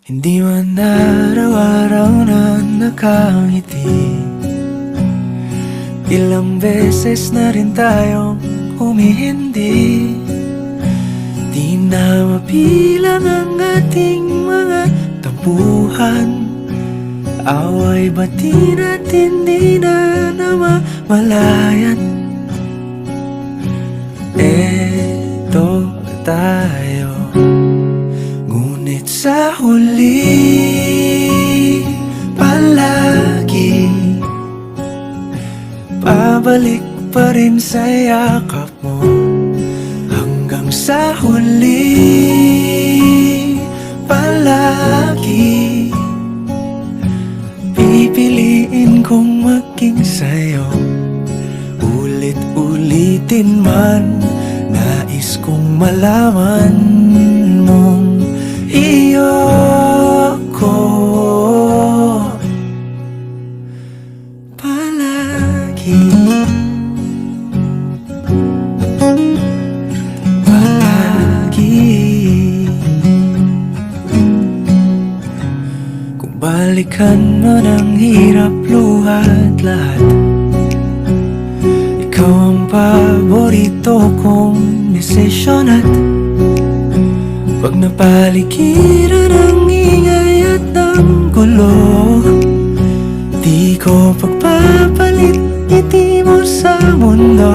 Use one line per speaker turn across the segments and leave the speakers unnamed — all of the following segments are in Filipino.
Hindi man araw-araw na nakangiti. Ilang beses na rin tayong humihindi. Di na mabilang ang ating mga tampuhan. Away bati natin di na namamalayan. Eto tayo, ngunit sa huli palagi pabalik pa rin sa yakap mo. Hanggang sa huli palagi pipiliin kong maging sa'yo. Ulit-ulitin man, nais kong malaman mong iyo ko palagi. Kung balikan man ang hirap, luhat lahat, ikaw ang paborito kong desisyon. At pag napaligiran ng ingay at ng gulo, di ko pagpapalit ngiti mo sa mundo.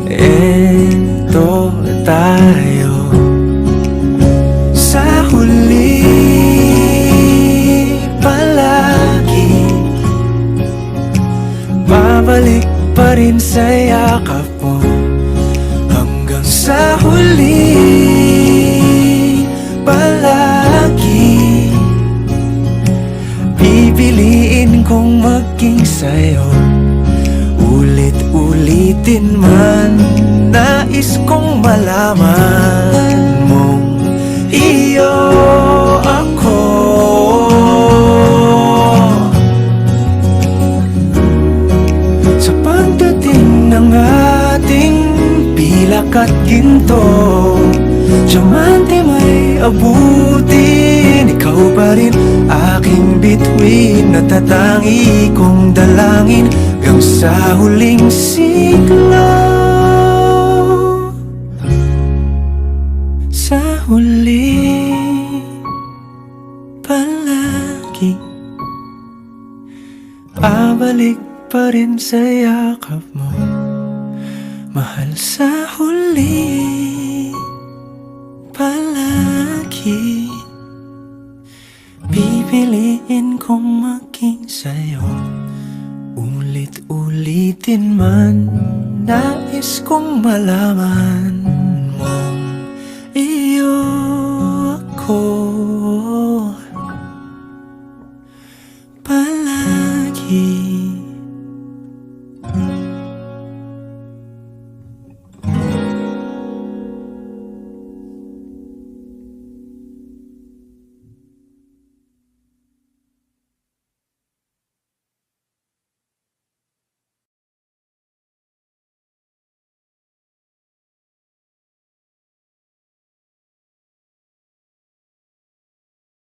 Eto tayo, sa huli palagi babalik pa rin sa yakap mo. Hanggang sa huli palagi pipiliin kong maging sa'yo. Ulit-ulitin man, nais kong malaman mong iyo ako. Sa pagdating ng ating pilak at ginto, diamante may abutin, ikaw pa rin aking bituin. Natatangi kong dalangin hanggang sa huling siglo. Sa huli palagi pabalik pa rin sa yakap mo, mahal. Sa huli palagi pipiliin kong maging sa'yo. Ulit-ulitin man, nais kong malaman